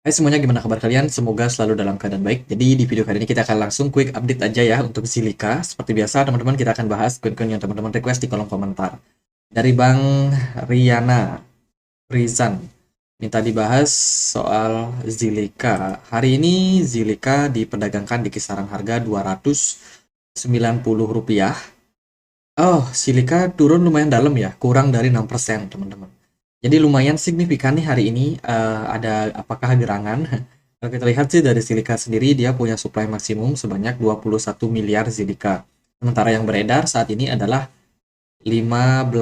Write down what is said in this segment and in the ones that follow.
Hai semuanya, gimana kabar kalian? Semoga selalu dalam keadaan baik. Jadi di video kali ini kita akan langsung quick update aja ya untuk Zilika. Seperti biasa teman-teman, kita akan bahas koin-koin yang teman-teman request di kolom komentar. Dari Bang Riana Rizan minta dibahas soal Zilika. Hari ini Zilika diperdagangkan di kisaran harga Rp290. Oh, Silika turun lumayan dalam ya, kurang dari 6% teman-teman. Jadi lumayan signifikan nih hari ini. Ada apakah gerangan? Kalau kita lihat sih dari Silika sendiri, dia punya supply maksimum sebanyak 21 miliar Silika. Sementara yang beredar saat ini adalah 15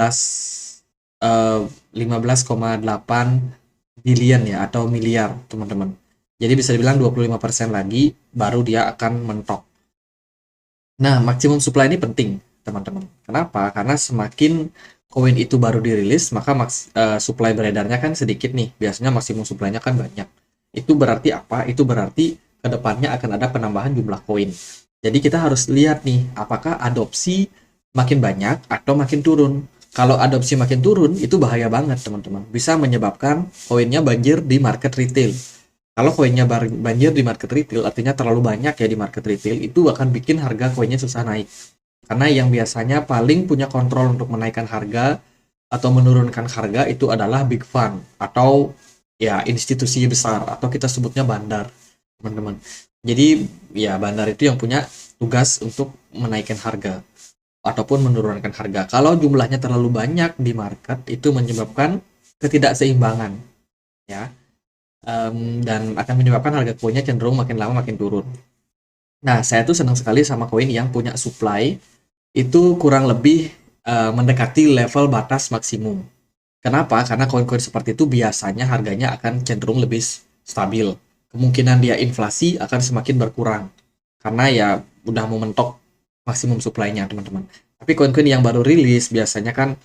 eh, 15,8 billion ya, atau miliar teman-teman. Jadi bisa dibilang 25% lagi baru dia akan mentok. Nah, maksimum supply ini penting, teman-teman. Kenapa? Karena semakin koin itu baru dirilis, maka supply beredarnya kan sedikit nih. Biasanya maksimum supply-nya kan banyak. Itu berarti apa? Itu berarti kedepannya akan ada penambahan jumlah koin. Jadi kita harus lihat nih, apakah adopsi makin banyak atau makin turun. Kalau adopsi makin turun, itu bahaya banget, teman-teman. Bisa menyebabkan koinnya banjir di market retail. Kalau koinnya banjir di market retail, artinya terlalu banyak ya di market retail, itu akan bikin harga koinnya susah naik. Karena yang biasanya paling punya kontrol untuk menaikkan harga atau menurunkan harga itu adalah big fund atau ya institusi besar atau kita sebutnya bandar, teman-teman. Jadi ya bandar itu yang punya tugas untuk menaikkan harga ataupun menurunkan harga. Kalau jumlahnya terlalu banyak di market, itu menyebabkan ketidakseimbangan ya. Dan akan menyebabkan harga koinnya cenderung makin lama makin turun. Nah, saya tuh senang sekali sama koin yang punya supply itu kurang lebih mendekati level batas maksimum. Kenapa? Karena koin-koin seperti itu biasanya harganya akan cenderung lebih stabil. Kemungkinan dia inflasi akan semakin berkurang. Karena ya udah mau mentok maksimum supply-nya, teman-teman. Tapi koin-koin yang baru rilis biasanya kan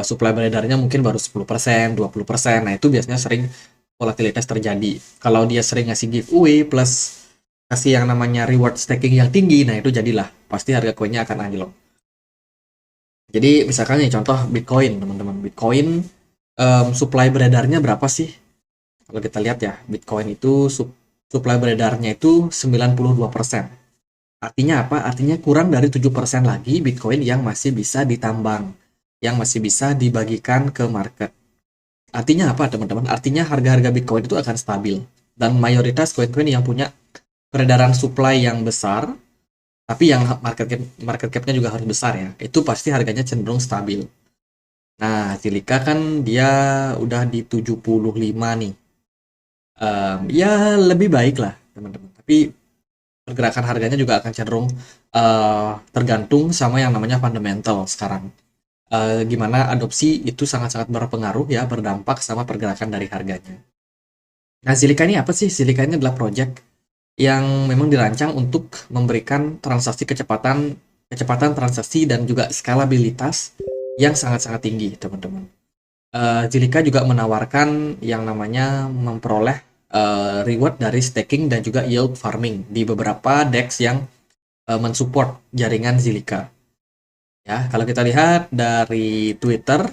supply beredarnya mungkin baru 10%, 20%. Nah, itu biasanya sering volatilitas terjadi. Kalau dia sering ngasih giveaway plus kasih yang namanya reward staking yang tinggi, nah itu jadilah pasti harga koinnya akan anjlok. Jadi misalkan nih contoh Bitcoin, teman-teman. Bitcoin supply beredarnya berapa sih? Kalau kita lihat ya, Bitcoin itu supply beredarnya itu 92%. Artinya apa? Artinya kurang dari 7% lagi Bitcoin yang masih bisa ditambang, yang masih bisa dibagikan ke market. Artinya apa, teman-teman? Artinya harga-harga Bitcoin itu akan stabil. Dan mayoritas koin-koin yang punya peredaran supply yang besar, tapi yang market cap-nya juga harus besar ya, itu pasti harganya cenderung stabil. Nah, Zilika kan dia udah di 75 nih. Ya lebih baik lah, teman-teman. Tapi pergerakan harganya juga akan cenderung tergantung sama yang namanya fundamental sekarang. Gimana adopsi itu sangat-sangat berpengaruh ya, berdampak sama pergerakan dari harganya. Nah, Zilika ini apa sih? Zilika ini adalah project yang memang dirancang untuk memberikan kecepatan transaksi dan juga skalabilitas yang sangat-sangat tinggi, teman-teman. Zilika juga menawarkan yang namanya memperoleh reward dari staking dan juga yield farming di beberapa DEX yang mensupport jaringan Zilika. Ya, kalau kita lihat dari Twitter,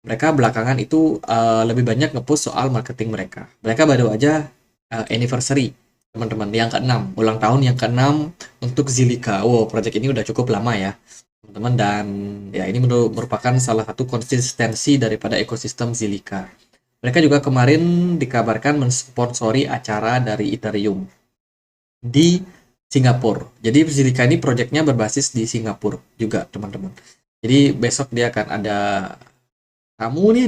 mereka belakangan itu lebih banyak ngepost soal marketing mereka. Mereka baru aja anniversary, teman-teman, yang ke-6, ulang tahun yang ke-6 untuk Zilika. Wow, project ini udah cukup lama ya, teman-teman, dan ya ini merupakan salah satu konsistensi daripada ekosistem Zilika. Mereka juga kemarin dikabarkan mensponsori acara dari Ethereum di Singapura. Jadi Zilika ini projectnya berbasis di Singapura juga, teman-teman. Jadi besok dia akan ada kamu nih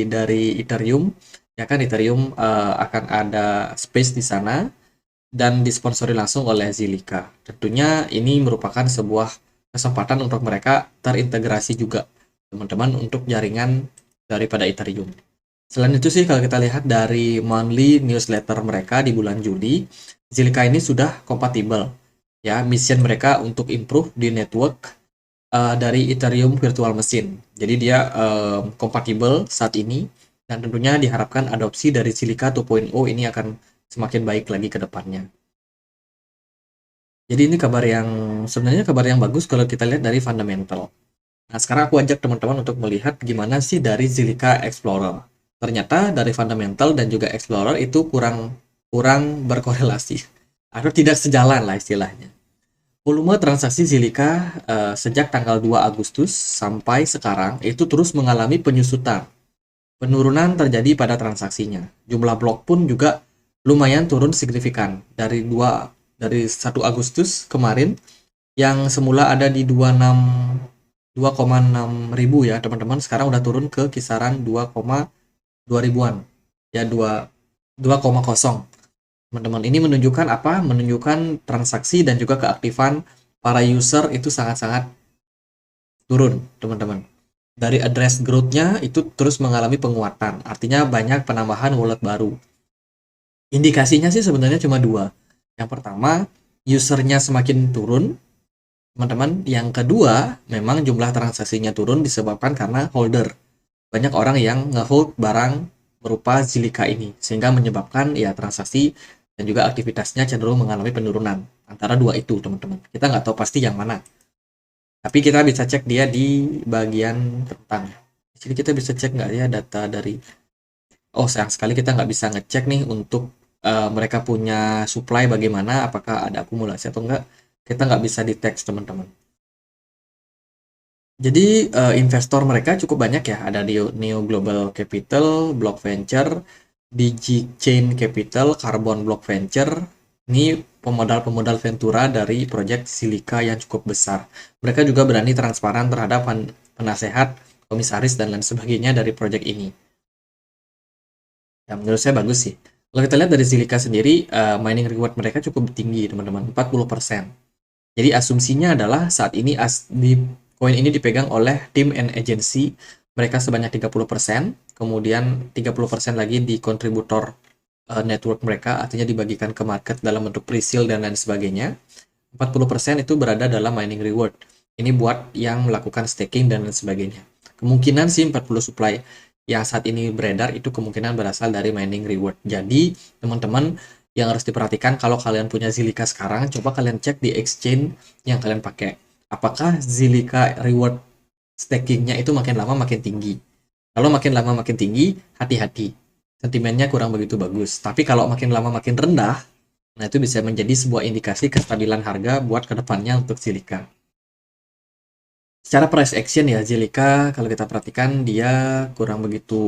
dari Ethereum, ya kan Ethereum akan ada space di sana dan disponsori langsung oleh Zilika. Tentunya ini merupakan sebuah kesempatan untuk mereka terintegrasi juga, teman-teman, untuk jaringan daripada Ethereum. Selain itu sih, kalau kita lihat dari monthly newsletter mereka di bulan Juli, Zilika ini sudah kompatibel. Ya, mission mereka untuk improve di network dari Ethereum Virtual Machine. Jadi dia kompatibel saat ini dan tentunya diharapkan adopsi dari Zilika 2.0 ini akan semakin baik lagi ke depannya. Jadi ini sebenarnya kabar yang bagus kalau kita lihat dari fundamental. Nah, sekarang aku ajak teman-teman untuk melihat gimana sih dari Zilika Explorer. Ternyata dari fundamental dan juga explorer itu kurang kurang berkorelasi atau tidak sejalan lah istilahnya. Volume transaksi Zilliqa sejak tanggal 2 Agustus sampai sekarang itu terus mengalami penyusutan. Penurunan terjadi pada transaksinya. Jumlah blok pun juga lumayan turun signifikan dari 1 Agustus kemarin yang semula ada di 2,6 ribu ya teman-teman, sekarang udah turun ke kisaran 2,2 ribuan ya, 2,0 teman-teman. Ini menunjukkan apa? Menunjukkan transaksi dan juga keaktifan para user itu sangat-sangat turun teman-teman. Dari address growth-nya itu terus mengalami penguatan, artinya banyak penambahan wallet baru. Indikasinya sih sebenarnya cuma dua. Yang pertama, usernya semakin turun, teman-teman. Yang kedua, memang jumlah transaksinya turun disebabkan karena holder. Banyak orang yang ngehold barang berupa Zilliqa ini, sehingga menyebabkan ya transaksi dan juga aktivitasnya cenderung mengalami penurunan. Antara dua itu, teman-teman. Kita nggak tahu pasti yang mana. Tapi kita bisa cek dia di bagian tentang. Di sini kita bisa cek nggak ya data dari. Oh, sayang sekali kita nggak bisa ngecek nih untuk mereka punya supply bagaimana, apakah ada akumulasi atau enggak. Kita nggak bisa di teks, teman-teman. Jadi investor mereka cukup banyak ya, ada Neo Global Capital, Block Venture, DigiChain Capital, Carbon Block Venture. Ini pemodal-pemodal Ventura dari proyek Zilliqa yang cukup besar. Mereka juga berani transparan terhadap penasehat, komisaris, dan lain sebagainya dari proyek ini. Ya, menurut saya bagus sih. Kalau kita lihat dari Zilliqa sendiri, mining reward mereka cukup tinggi, teman-teman, 40%. Jadi asumsinya adalah saat ini di koin ini dipegang oleh tim and agency, mereka sebanyak 30%, kemudian 30% lagi di kontributor network mereka, artinya dibagikan ke market dalam bentuk pre-sale dan lain sebagainya. 40% itu berada dalam mining reward. Ini buat yang melakukan staking dan lain sebagainya. Kemungkinan sih 40 supply yang saat ini beredar itu kemungkinan berasal dari mining reward. Jadi, teman-teman, yang harus diperhatikan kalau kalian punya Zilliqa sekarang, coba kalian cek di exchange yang kalian pakai. Apakah Zilliqa reward stakingnya itu makin lama makin tinggi? Kalau makin lama makin tinggi, hati-hati. Sentimennya kurang begitu bagus. Tapi kalau makin lama makin rendah, nah itu bisa menjadi sebuah indikasi kestabilan harga buat kedepannya untuk Zilliqa. Secara price action ya, Zilliqa kalau kita perhatikan dia kurang begitu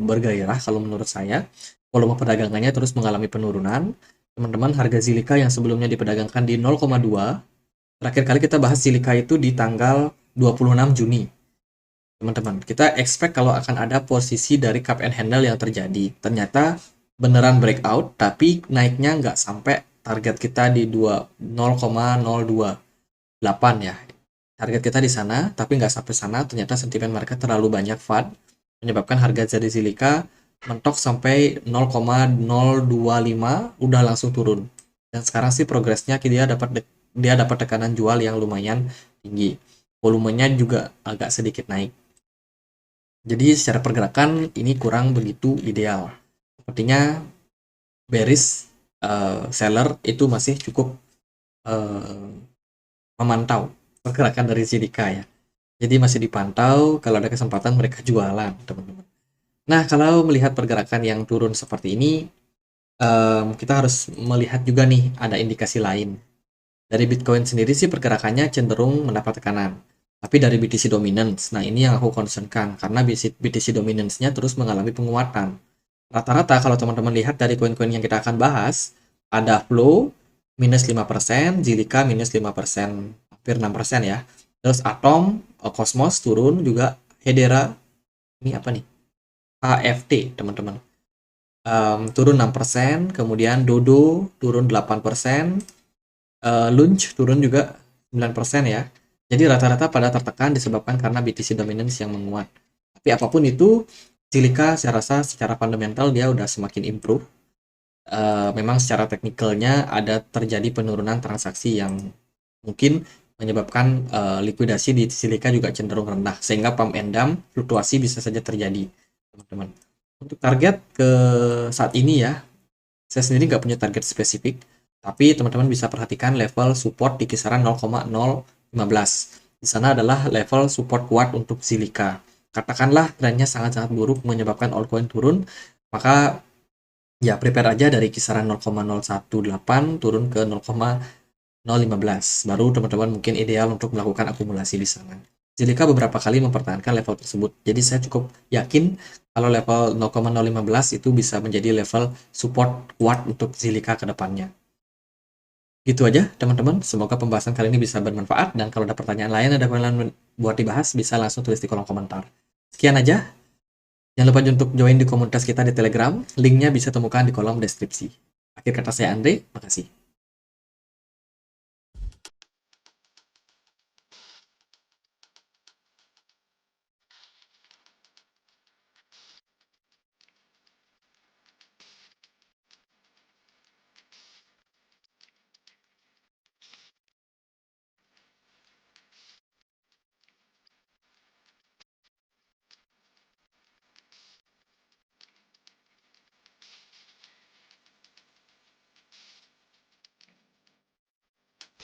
bergairah kalau menurut saya. Volume perdagangannya terus mengalami penurunan. Teman-teman, harga Zilliqa yang sebelumnya diperdagangkan di 0,2, terakhir kali kita bahas Zilliqa itu di tanggal 26 Juni. Teman-teman, kita expect kalau akan ada posisi dari cup and handle yang terjadi. Ternyata beneran breakout, tapi naiknya nggak sampai target kita di 0,028 ya. Target kita di sana, tapi nggak sampai sana. Ternyata sentimen market terlalu banyak FUD, menyebabkan harga dari Zilliqa mentok sampai 0,025, udah langsung turun. Dan sekarang sih progresnya dia dapat tekanan jual yang lumayan tinggi. Volumenya juga agak sedikit naik. Jadi secara pergerakan ini kurang begitu ideal. Sepertinya bearish seller itu masih cukup memantau pergerakan dari Zilliqa ya. Jadi masih dipantau, kalau ada kesempatan mereka jualan, teman-teman. Nah, kalau melihat pergerakan yang turun seperti ini, kita harus melihat juga nih ada indikasi lain. Dari Bitcoin sendiri sih pergerakannya cenderung mendapat tekanan. Tapi dari BTC Dominance, nah ini yang aku concernkan, karena BTC Dominance-nya terus mengalami penguatan. Rata-rata kalau teman-teman lihat dari koin-koin yang kita akan bahas, ada Flow minus 5%, Zilliqa minus 5%, hampir 6% ya. Terus Atom, Cosmos turun juga, Hedera, ini apa nih? AFT, teman-teman. Turun 6%, kemudian Dodo turun 8%, Launch turun juga 9% ya. Jadi rata-rata pada tertekan disebabkan karena BTC dominance yang menguat. Tapi apapun itu, Zilliqa saya rasa secara fundamental dia udah semakin improve. Memang secara teknikalnya ada terjadi penurunan transaksi yang mungkin menyebabkan likuidasi di Zilliqa juga cenderung rendah, sehingga pump and dump fluktuasi bisa saja terjadi, teman-teman. Untuk target ke saat ini ya, saya sendiri nggak punya target spesifik, tapi teman-teman bisa perhatikan level support di kisaran 0,015. Di sana adalah level support kuat untuk Zilliqa. katakanlah trennya sangat-sangat buruk menyebabkan altcoin turun, maka ya prepare aja dari kisaran 0,018 turun ke 0,015. Baru teman-teman mungkin ideal untuk melakukan akumulasi di sana. Zilliqa beberapa kali mempertahankan level tersebut. Jadi saya cukup yakin kalau level 0,015 itu bisa menjadi level support kuat untuk Zilliqa ke depannya. Gitu aja teman-teman, semoga pembahasan kali ini bisa bermanfaat, dan kalau ada pertanyaan lain, ada pertanyaan buat dibahas, bisa langsung tulis di kolom komentar. Sekian aja, jangan lupa untuk join di komunitas kita di Telegram, linknya bisa temukan di kolom deskripsi. Akhir kata saya Andre, makasih.